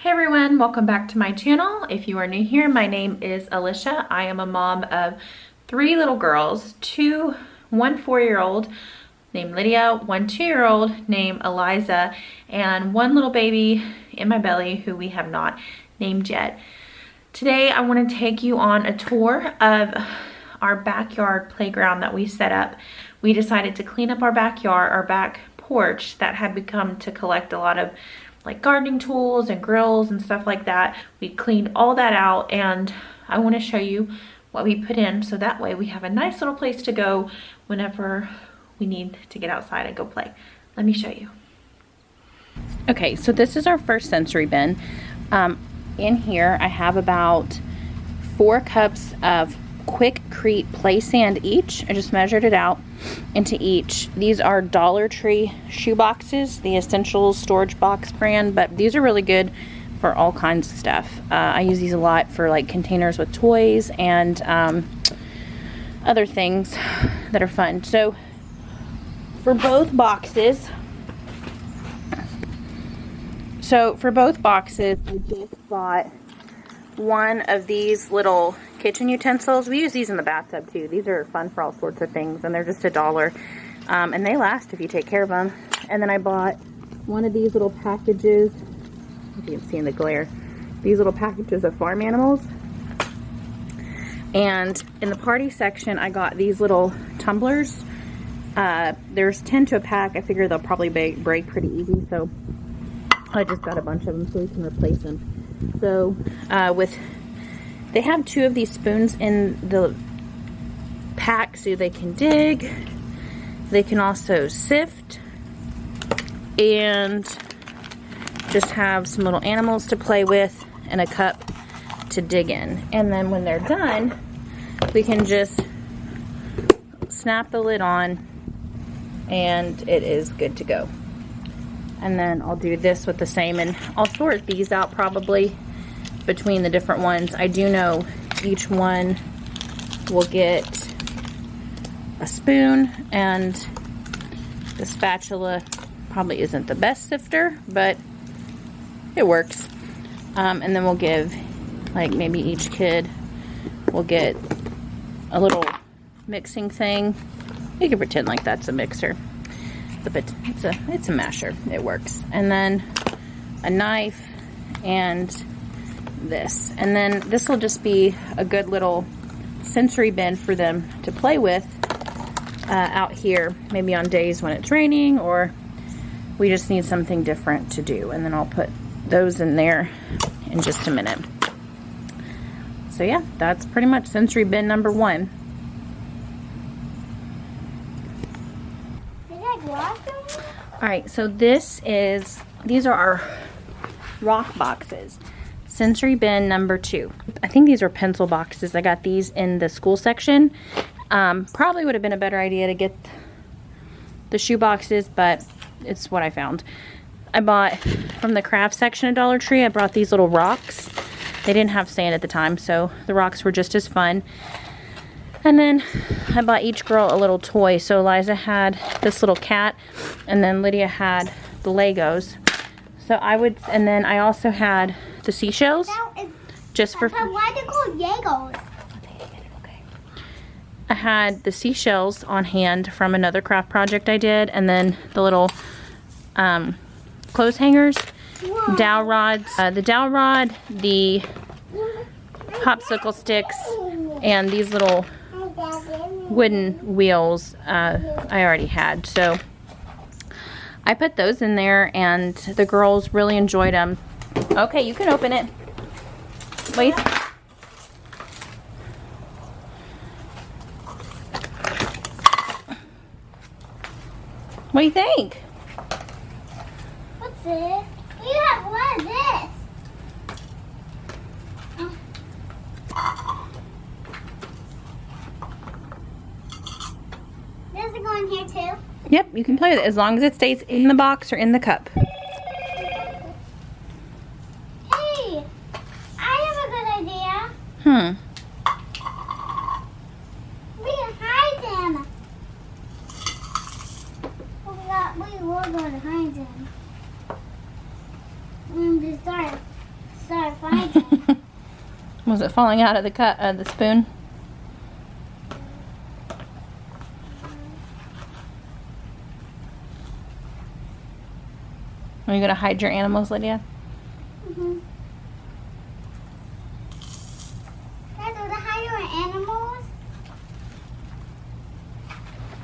Hey everyone, welcome back to my channel. If you are new here, my name is Alicia. I am a mom of 3 little girls, one 4-year-old named Lydia, one 2-year-old named Eliza, and one little baby in my belly who we have not named yet. Today I want to take you on a tour of our backyard playground that we set up. We decided to clean up our backyard, our back porch that had become to collect a lot of like gardening tools and grills and stuff like that. We cleaned all that out and I want to show you what we put in so that way we have a nice little place to go whenever we need to get outside and go play. Let me show you. Okay, so this is our first sensory bin. In here I have about 4 cups of Quikrete play sand each. I just measured it out into each. These are Dollar Tree shoe boxes, the Essentials storage box brand, but these are really good for all kinds of stuff. I use these a lot for like containers with toys and other things that are fun. So for both boxes, I just bought one of these little kitchen utensils. We use these in the bathtub too. These are fun for all sorts of things and they're just $1. And they last if you take care of them. And then I bought one of these little packages, if you can see in the glare, these little packages of farm animals. And in the party section I got these little tumblers. There's 10 to a pack. I figure they'll probably break pretty easy, so I just got a bunch of them so we can replace them. So they have 2 of these spoons in the pack so they can dig. They can also sift and just have some little animals to play with and a cup to dig in. And then when they're done, we can just snap the lid on and it is good to go. And then I'll do this with the same, and I'll sort these out probably between the different ones. I do know each one will get a spoon, and the spatula probably isn't the best sifter, but it works. And then we'll give, like, maybe each kid will get a little mixing thing. You can pretend like that's a mixer, but it's a masher. It works. And then a knife and this. And then this will just be a good little sensory bin for them to play with out here, maybe on days when it's raining or we just need something different to do. And then I'll put those in there in just a minute. So yeah, that's pretty much sensory bin number 1. Alright, so these are our rock boxes. Sensory bin number 2. I think these are pencil boxes. I got these in the school section. Probably would have been a better idea to get the shoe boxes, but it's what I found. I bought from the craft section at Dollar Tree, I brought these little rocks. They didn't have sand at the time, so the rocks were just as fun. And then I bought each girl a little toy. So Eliza had this little cat, and then Lydia had the Legos. So and then I also had the seashells. Just for why are they called Legos? Okay. I had the seashells on hand from another craft project I did, and then the little clothes hangers, dowel rods, the dowel rod, the popsicle sticks, and these little wooden wheels I already had. So I put those in there and the girls really enjoyed them. Okay, you can open it. Wait. What do you think? What's this? What is this? Does it go in here too? Yep, you can play with it as long as it stays in the box or in the cup. Hey, I have a good idea. We can hide them. We will go to hide them. This dark. find it. Was it falling out of the spoon? Are you gonna hide your animals, Lydia? Mm-hmm. Dad, do they hide your animals?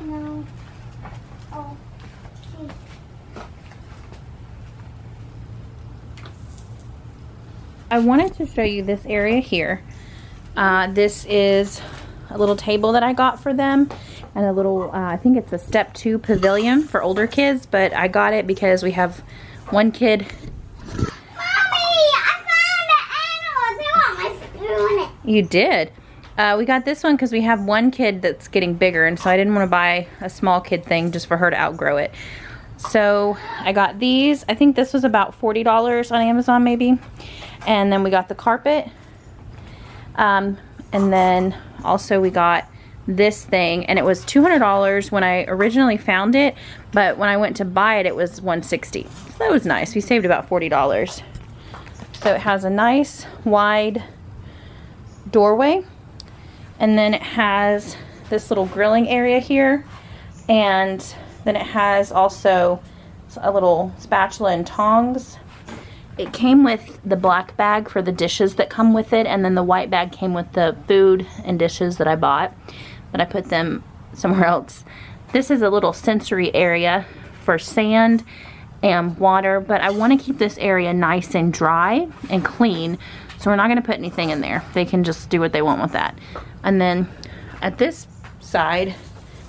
No. Oh. Gee. I wanted to show you this area here. This is a little table that I got for them, and a little, I think it's a step 2 pavilion for older kids, but I got it because we have one kid. Mommy, I found the animals. They want my spoon. You did. We got this one because we have one kid that's getting bigger, and so I didn't want to buy a small kid thing just for her to outgrow it. So I got these. I think this was about $40 on Amazon maybe. And then we got the carpet. And then also we got this thing, and it was $200 when I originally found it, but when I went to buy it, it was $160. So that was nice. We saved about $40. So it has a nice wide doorway, and then it has this little grilling area here, and then it has also a little spatula and tongs. It came with the black bag for the dishes that come with it, and then the white bag came with the food and dishes that I bought, but I put them somewhere else. This is a little sensory area for sand and water, but I want to keep this area nice and dry and clean, so we're not going to put anything in there. They can just do what they want with that. And then at this side,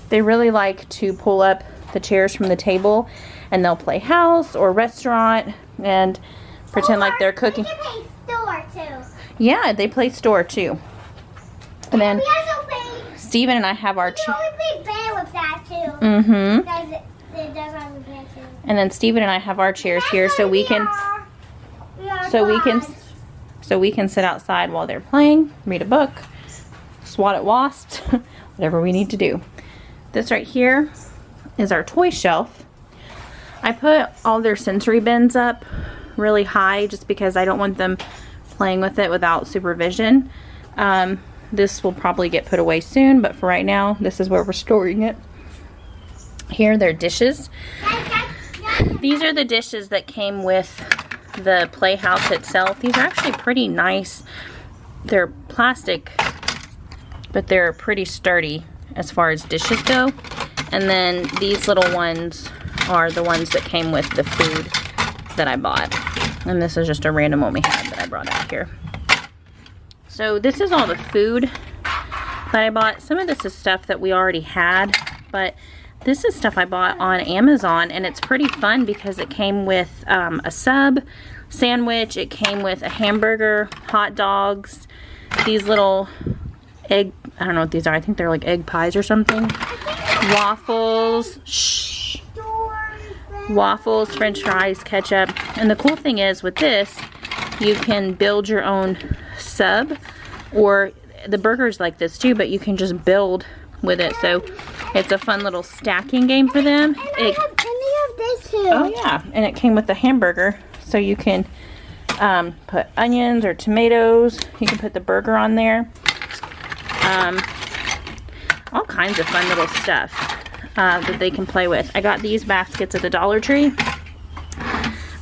they really like to pull up the chairs from the table, and they'll play house or restaurant and pretend like they're cooking. They can play store too. Yeah, they play store too. And then We also play. Steven and I have our We can only play bear with that too. mm-hmm. Because it does have a bear too. And then Steven and I have our chairs here so we can sit outside while they're playing, read a book, swat at wasps, whatever we need to do. This right here is our toy shelf. I put all their sensory bins up really high just because I don't want them playing with it without supervision. This will probably get put away soon, but for right now, this is where we're storing it. Here, they're dishes. These are the dishes that came with the playhouse itself. These are actually pretty nice. They're plastic, but they're pretty sturdy as far as dishes go. And then these little ones are the ones that came with the food that I bought. And this is just a random one we had that I brought out here. So this is all the food that I bought. Some of this is stuff that we already had, but this is stuff I bought on Amazon, and it's pretty fun because it came with a sub sandwich, it came with a hamburger, hot dogs, these little egg, I don't know what these are, I think they're like egg pies or something, waffles, waffles, french fries, ketchup. And the cool thing is with this, you can build your own sub, or the burger's like this too, but you can just build with it. So it's a fun little stacking game for them. And they have this too. Oh yeah, and it came with the hamburger, so you can put onions or tomatoes. You can put the burger on there. All kinds of fun little stuff that they can play with. I got these baskets at the Dollar Tree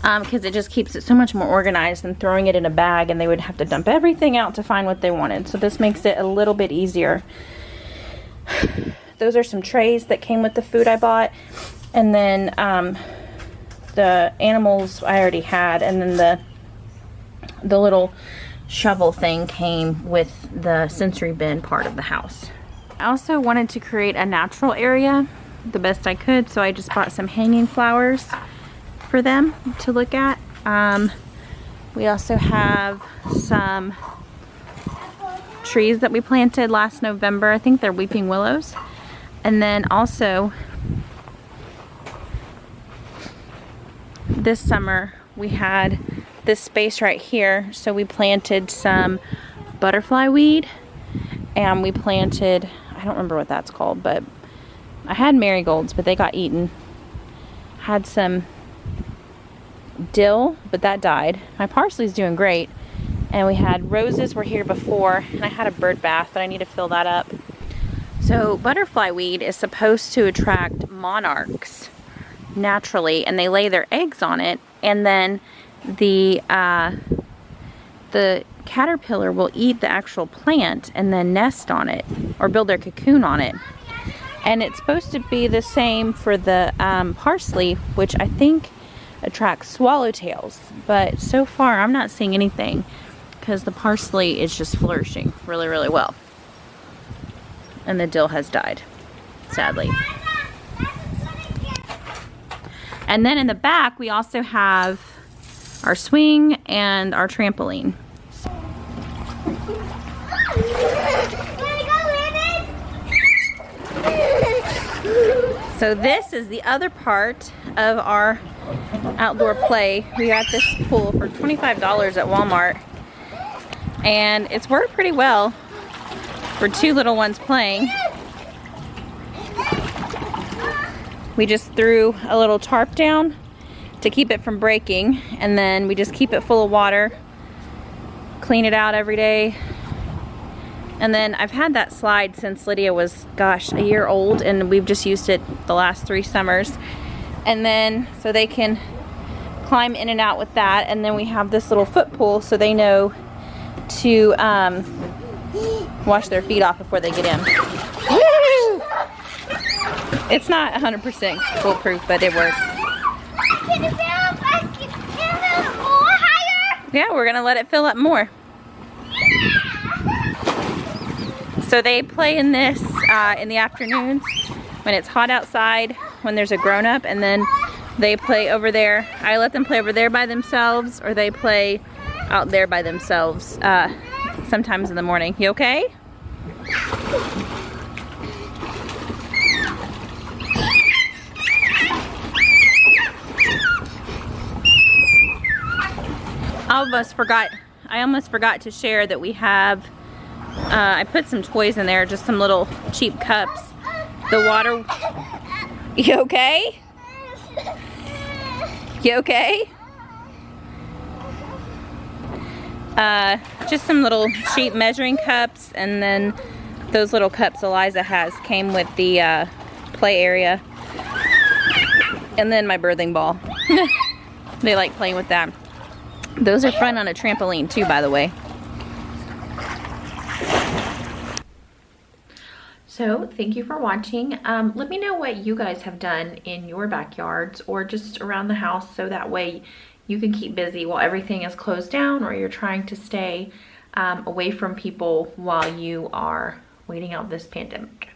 because it just keeps it so much more organized than throwing it in a bag, and they would have to dump everything out to find what they wanted. So this makes it a little bit easier. Those are some trays that came with the food I bought, and then the animals I already had, and then the little shovel thing came with the sensory bin part of the house. I also wanted to create a natural area the best I could, so I just bought some hanging flowers for them to look at. We also have some trees that we planted last November. I think they're weeping willows. And then also this summer we had this space right here, so we planted some butterfly weed, and we planted, I don't remember what that's called, but I had marigolds, but they got eaten. Had some dill, but that died. My parsley's doing great. And we had roses were here before, and I had a bird bath, but I need to fill that up. So butterfly weed is supposed to attract monarchs naturally, and they lay their eggs on it, and then the caterpillar will eat the actual plant and then nest on it or build their cocoon on it. And it's supposed to be the same for the parsley, which I think attracts swallowtails, but so far I'm not seeing anything because the parsley is just flourishing really, really well. And the dill has died, sadly. And then in the back we also have our swing and our trampoline. So this is the other part of our outdoor play. We got this pool for $25 at Walmart, and it's worked pretty well for two little ones playing. We just threw a little tarp down to keep it from breaking, and then we just keep it full of water, clean it out every day. And then I've had that slide since Lydia was, gosh, a year old, and we've just used it the last 3 summers. And then, so they can climb in and out with that. And then we have this little foot pool so they know to wash their feet off before they get in. Woo! It's not 100% foolproof, but it works. Yeah, we're gonna let it fill up more. So they play in this in the afternoons when it's hot outside, when there's a grown-up, and then they play over there. I let them play over there by themselves, or they play out there by themselves sometimes in the morning. You okay? I almost forgot to share that we have I put some toys in there, just some little cheap cups. The water, you okay? You okay? Just some little cheap measuring cups, and then those little cups Eliza has came with the play area. And then my birthing ball. They like playing with that. Those are fun on a trampoline too, by the way. So thank you for watching. Let me know what you guys have done in your backyards or just around the house, so that way you can keep busy while everything is closed down, or you're trying to stay away from people while you are waiting out this pandemic.